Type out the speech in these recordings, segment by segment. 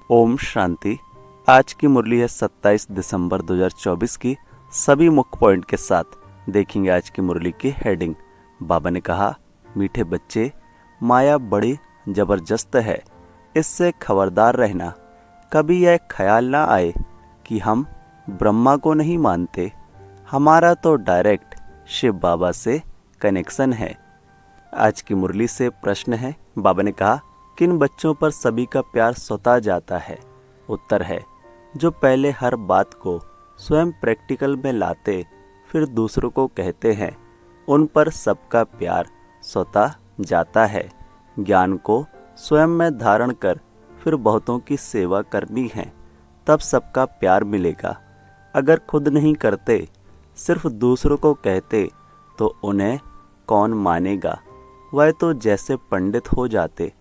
ओम शांति। आज की मुरली है 27 दिसंबर 2024 की। सभी मुख्य पॉइंट के साथ देखेंगे आज की मुरली की हेडिंग। बाबा ने कहा, मीठे बच्चे, माया बड़ी जबरदस्त है, इससे खबरदार रहना। कभी यह ख्याल ना आए कि हम ब्रह्मा को नहीं मानते, हमारा तो डायरेक्ट शिव बाबा से कनेक्शन है। आज की मुरली से प्रश्न है। बाबा ने कहा, किन बच्चों पर सभी का प्यार स्वतः जाता है? उत्तर है, जो पहले हर बात को स्वयं प्रैक्टिकल में लाते फिर दूसरों को कहते हैं, उन पर सबका प्यार स्वतः जाता है। ज्ञान को स्वयं में धारण कर फिर बहुतों की सेवा करनी है, तब सबका प्यार मिलेगा। अगर खुद नहीं करते, सिर्फ दूसरों को कहते, तो उन्हें कौन मानेगा? वह तो जैसे पंडित हो जाते।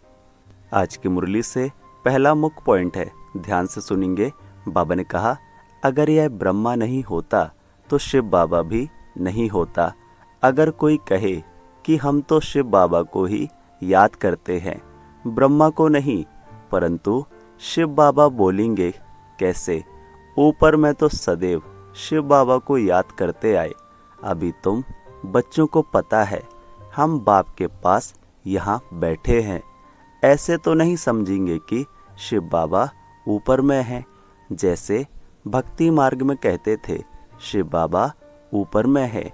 आज की मुरली से पहला मुख्य पॉइंट है, ध्यान से सुनेंगे। बाबा ने कहा, अगर यह ब्रह्मा नहीं होता तो शिव बाबा भी नहीं होता। अगर कोई कहे कि हम तो शिव बाबा को ही याद करते हैं, ब्रह्मा को नहीं, परंतु शिव बाबा बोलेंगे कैसे? ऊपर में तो सदैव शिव बाबा को याद करते आए। अभी तुम बच्चों को पता है हम बाप के पास यहाँ बैठे हैं, ऐसे तो नहीं समझेंगे कि शिव बाबा ऊपर में हैं। जैसे भक्ति मार्ग में कहते थे शिव बाबा ऊपर में है,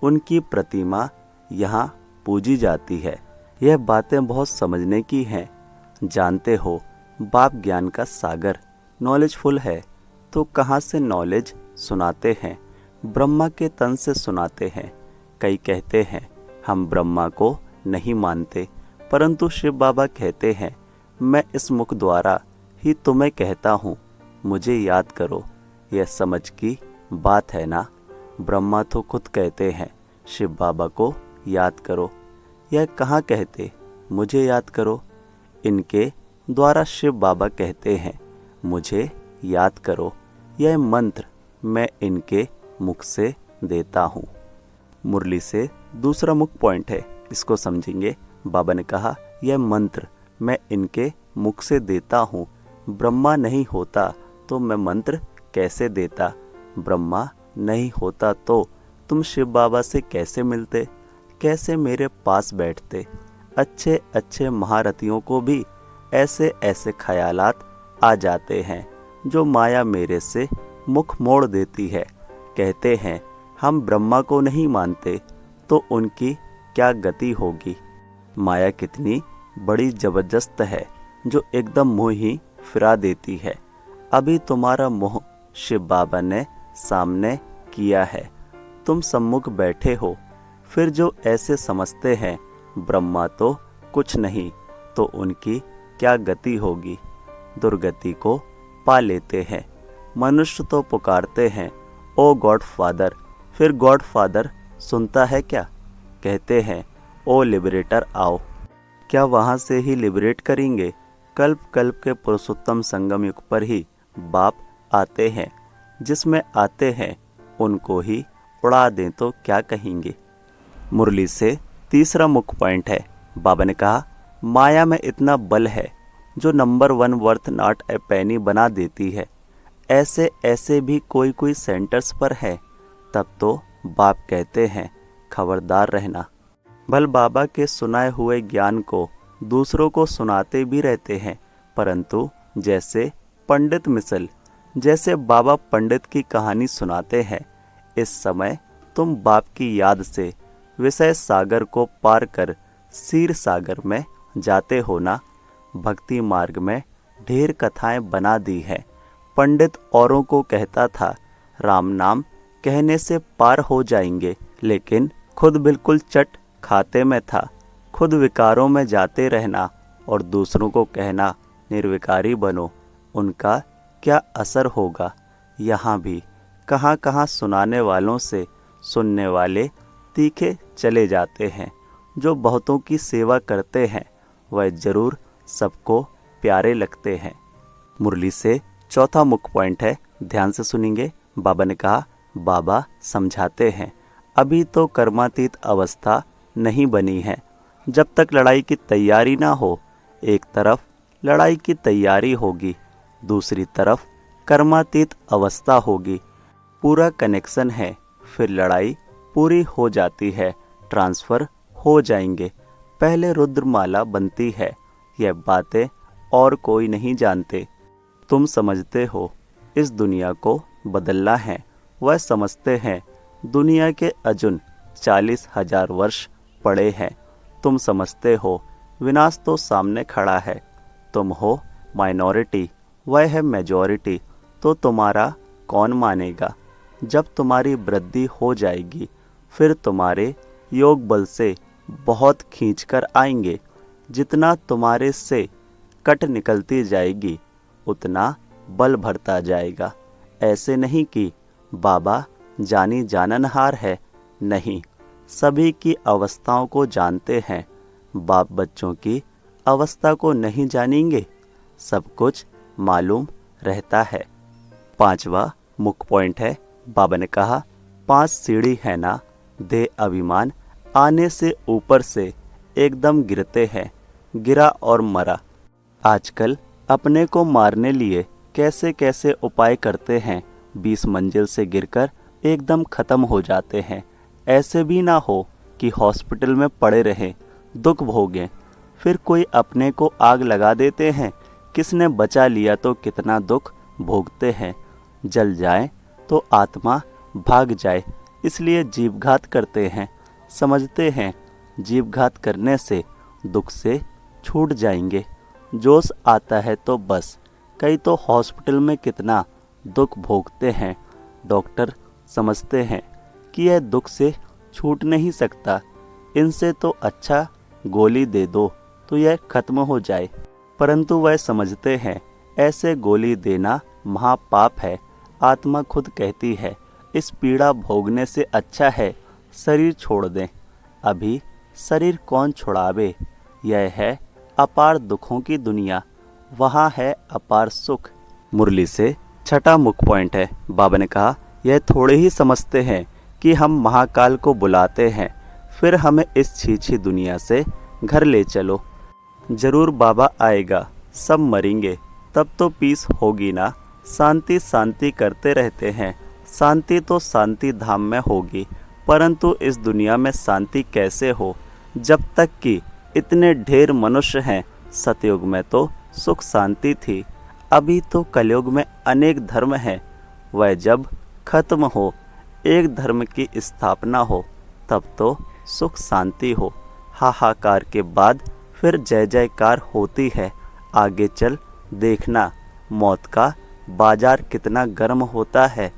उनकी प्रतिमा यहाँ पूजी जाती है। यह बातें बहुत समझने की हैं। जानते हो, बाप ज्ञान का सागर नॉलेजफुल है, तो कहाँ से नॉलेज सुनाते हैं? ब्रह्मा के तन से सुनाते हैं। कई कहते हैं हम ब्रह्मा को नहीं मानते, परंतु शिव बाबा कहते हैं, मैं इस मुख द्वारा ही तुम्हें कहता हूँ, मुझे याद करो। यह समझ की बात है ना। ब्रह्मा तो खुद कहते हैं शिव बाबा को याद करो। यह कहाँ कहते मुझे याद करो? इनके द्वारा शिव बाबा कहते हैं मुझे याद करो। यह मंत्र मैं इनके मुख से देता हूँ। मुरली से दूसरा मुख्य पॉइंट है, इसको समझेंगे। बाबा ने कहा, यह मंत्र मैं इनके मुख से देता हूँ। ब्रह्मा नहीं होता तो मैं मंत्र कैसे देता? ब्रह्मा नहीं होता तो तुम शिव बाबा से कैसे मिलते, कैसे मेरे पास बैठते? अच्छे अच्छे महारथियों को भी ऐसे ऐसे ख्यालात आ जाते हैं जो माया मेरे से मुख मोड़ देती है। कहते हैं हम ब्रह्मा को नहीं मानते, तो उनकी क्या गति होगी? माया कितनी बड़ी जबरदस्त है जो एकदम मुंह ही फिरा देती है। अभी तुम्हारा मुंह शिव बाबा ने सामने किया है, तुम सम्मुख बैठे हो। फिर जो ऐसे समझते हैं ब्रह्मा तो कुछ नहीं, तो उनकी क्या गति होगी? दुर्गति को पा लेते हैं। मनुष्य तो पुकारते हैं ओ गॉड फादर, फिर गॉड फादर सुनता है क्या? कहते हैं ओ लिबरेटर आओ। क्या वहाँ से ही लिबरेट करेंगे? कल्प कल्प के पुरुषोत्तम संगम युग पर ही बाप आते हैं। जिसमें आते हैं उनको ही उड़ा दें तो क्या कहेंगे? मुरली से तीसरा मुख्य पॉइंट है। बाबा ने कहा, माया में इतना बल है जो नंबर 1 वर्थ नॉट ए पेनी बना देती है। ऐसे ऐसे भी कोई कोई सेंटर्स पर है। तब तो बाप कहते हैं खबरदार रहना। भल बाबा के सुनाए हुए ज्ञान को दूसरों को सुनाते भी रहते हैं, परंतु जैसे पंडित मिसल, जैसे बाबा पंडित की कहानी सुनाते हैं। इस समय तुम बाप की याद से विषय सागर को पार कर क्षीर सागर में जाते हो ना। भक्ति मार्ग में ढेर कथाएं बना दी है। पंडित औरों को कहता था राम नाम कहने से पार हो जाएंगे, लेकिन खुद बिल्कुल चट खाते में था। खुद विकारों में जाते रहना और दूसरों को कहना निर्विकारी बनो, उनका क्या असर होगा? यहाँ भी कहाँ कहाँ सुनाने वालों से सुनने वाले तीखे चले जाते हैं। जो बहुतों की सेवा करते हैं वह जरूर सबको प्यारे लगते हैं। मुरली से चौथा मुख्य पॉइंट है, ध्यान से सुनेंगे। बाबा ने कहा, बाबा समझाते हैं अभी तो कर्मातीत अवस्था नहीं बनी है। जब तक लड़ाई की तैयारी ना हो, एक तरफ लड़ाई की तैयारी होगी दूसरी तरफ कर्मातीत अवस्था होगी, पूरा कनेक्शन है, फिर लड़ाई पूरी हो जाती है, ट्रांसफ़र हो जाएंगे। पहले रुद्रमाला बनती है, यह बातें और कोई नहीं जानते। तुम समझते हो इस दुनिया को बदलना है, वह समझते हैं दुनिया के अजुन 40,000 वर्ष पड़े हैं। तुम समझते हो विनाश तो सामने खड़ा है, तुम हो माइनॉरिटी, वह है मेजॉरिटी, तो तुम्हारा कौन मानेगा। जब तुम्हारी वृद्धि हो जाएगी, फिर तुम्हारे योग बल से बहुत खींच कर आएंगे। जितना तुम्हारे से कट निकलती जाएगी, उतना बल भरता जाएगा। ऐसे नहीं कि बाबा जानी जाननहार है, नहीं, सभी की अवस्थाओं को जानते हैं। बाप बच्चों की अवस्था को नहीं जानेंगे, सब कुछ मालूम रहता है। 5वां मुख्य पॉइंट है, बाबा ने कहा 5 सीढ़ी है ना, दे अभिमान आने से ऊपर से एकदम गिरते हैं, गिरा और मरा। आजकल अपने को मारने लिए कैसे कैसे उपाय करते हैं, 20 मंजिल से गिरकर एकदम ख़त्म हो जाते हैं। ऐसे भी ना हो कि हॉस्पिटल में पड़े रहें, दुख भोगें, फिर कोई अपने को आग लगा देते हैं। किसने बचा लिया तो कितना दुख भोगते हैं। जल जाए तो आत्मा भाग जाए, इसलिए जीवघात करते हैं। समझते हैं जीवघात करने से दुख से छूट जाएंगे। जोश आता है तो बस। कई तो हॉस्पिटल में कितना दुख भोगते हैं। डॉक्टर समझते हैं कि यह दुख से छूट नहीं सकता, इनसे तो अच्छा गोली दे दो तो यह खत्म हो जाए। परंतु वह समझते हैं ऐसे गोली देना महापाप है। आत्मा खुद कहती है इस पीड़ा भोगने से अच्छा है शरीर छोड़ दें। अभी शरीर कौन छुड़ावे। यह है अपार दुखों की दुनिया, वहाँ है अपार सुख। मुरली से 6वां मुख्य पॉइंट है, बाबा ने कहा यह थोड़े ही समझते हैं कि हम महाकाल को बुलाते हैं, फिर हमें इस छीछी दुनिया से घर ले चलो। जरूर बाबा आएगा, सब मरेंगे, तब तो पीस होगी ना। शांति शांति करते रहते हैं, शांति तो शांति धाम में होगी, परंतु इस दुनिया में शांति कैसे हो जब तक कि इतने ढेर मनुष्य हैं। सतयुग में तो सुख शांति थी, अभी तो कलयुग में अनेक धर्म हैं। वह जब खत्म हो, एक धर्म की स्थापना हो, तब तो सुख शांति हो। हाहाकार के बाद फिर जय जयकार होती है। आगे चल देखना, मौत का बाजार कितना गर्म होता है,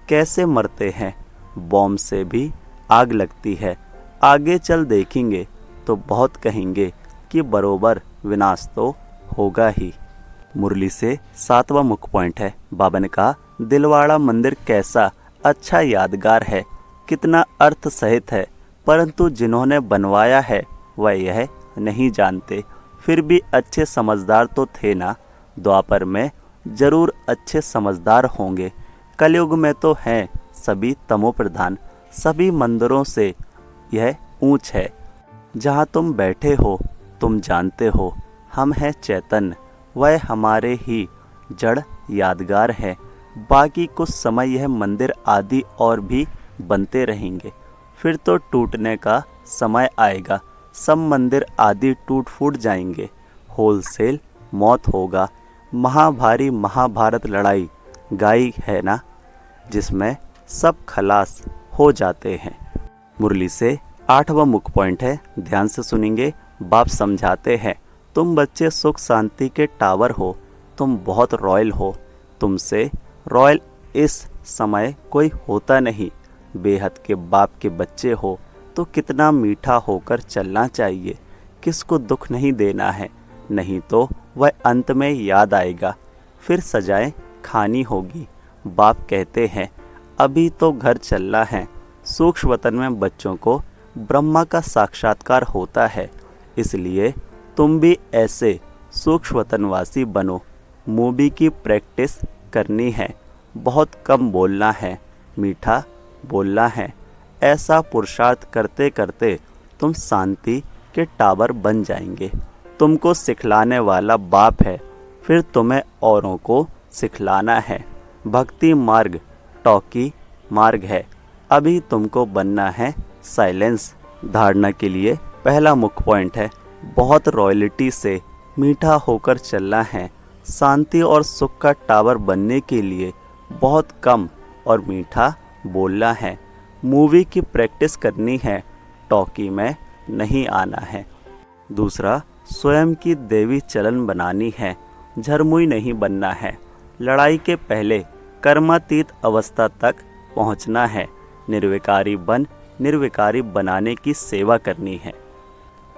कैसे मरते हैं, बॉम्ब से भी आग लगती है। आगे चल देखेंगे तो बहुत कहेंगे कि बरोबर विनाश तो होगा ही। मुरली से 7वां मुख्य पॉइंट है, बाबा ने कहा दिलवाड़ा मंदिर कैसा अच्छा यादगार है, कितना अर्थ सहित है, परंतु जिन्होंने बनवाया है वह यह नहीं जानते। फिर भी अच्छे समझदार तो थे ना, द्वापर में जरूर अच्छे समझदार होंगे। कलयुग में तो हैं सभी तमो प्रधान। सभी मंदिरों से यह ऊंच है। जहाँ तुम बैठे हो तुम जानते हो हम हैं चैतन्य, वह हमारे ही जड़ यादगार है। बाकी कुछ समय यह मंदिर आदि और भी बनते रहेंगे, फिर तो टूटने का समय आएगा। सब मंदिर आदि टूट फूट जाएंगे, होलसेल मौत होगा। महाभारी महाभारत लड़ाई गाई है ना, जिसमें सब खलास हो जाते हैं। मुरली से 8वां मुख्य पॉइंट है, ध्यान से सुनेंगे। बाप समझाते हैं तुम बच्चे सुख शांति के टावर हो, तुम बहुत रॉयल हो, तुमसे रॉयल इस समय कोई होता नहीं। बेहद के बाप के बच्चे हो तो कितना मीठा होकर चलना चाहिए, किसको दुख नहीं देना है, नहीं तो वह अंत में याद आएगा, फिर सजाएं खानी होगी। बाप कहते हैं अभी तो घर चलना है। सूक्ष्म वतन में बच्चों को ब्रह्मा का साक्षात्कार होता है, इसलिए तुम भी ऐसे सूक्ष्म वतनवासी बनो। मूवी की प्रैक्टिस करनी है, बहुत कम बोलना है, मीठा बोलना है। ऐसा पुरुषार्थ करते करते तुम शांति के टावर बन जाएंगे। तुमको सिखलाने वाला बाप है, फिर तुम्हें औरों को सिखलाना है। भक्ति मार्ग टॉकी मार्ग है, अभी तुमको बनना है साइलेंस। धारणा के लिए पहला मुख्य पॉइंट है, बहुत रॉयल्टी से मीठा होकर चलना है। शांति और सुख का टावर बनने के लिए बहुत कम और मीठा बोलना है। मूवी की प्रैक्टिस करनी है, टॉकी में नहीं आना है। दूसरा, स्वयं की देवी चलन बनानी है, झरमुई नहीं बनना है। लड़ाई के पहले कर्मातीत अवस्था तक पहुंचना है। निर्विकारी बनाने की सेवा करनी है।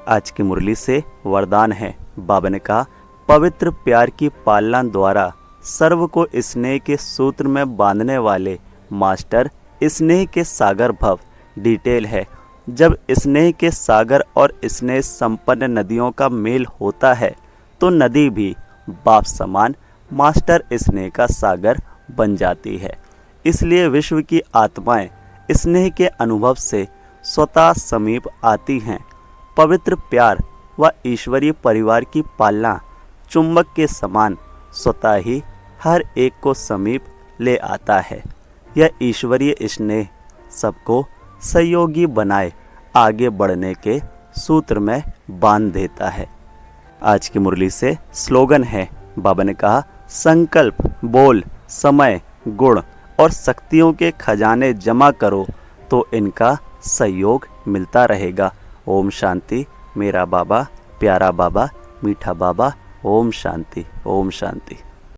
आज की मुरली से वरदान है। बाबा ने कहा, पवित्र प्यार की पालना द्वारा सर्व को स्नेह के सूत्र में बांधने वाले मास्टर स्नेह के सागर भव। डिटेल है, जब स्नेह के सागर और स्नेह संपन्न नदियों का मेल होता है तो नदी भी बाप समान मास्टर स्नेह का सागर बन जाती है। इसलिए विश्व की आत्माएं स्नेह के अनुभव से स्वतः समीप आती हैं। पवित्र प्यार व ईश्वरीय परिवार की पालना चुंबक के समान स्वतः ही हर एक को समीप ले आता है। यह ईश्वरीय स्नेह सबको सहयोगी बनाए आगे बढ़ने के सूत्र में बांध देता है। आज की मुरली से स्लोगन है। बाबा ने कहा, संकल्प, बोल, समय, गुण और शक्तियों के खजाने जमा करो तो इनका सहयोग मिलता रहेगा। ओम शांति। मेरा बाबा, प्यारा बाबा, मीठा बाबा। ओम शांति, ओम शांति।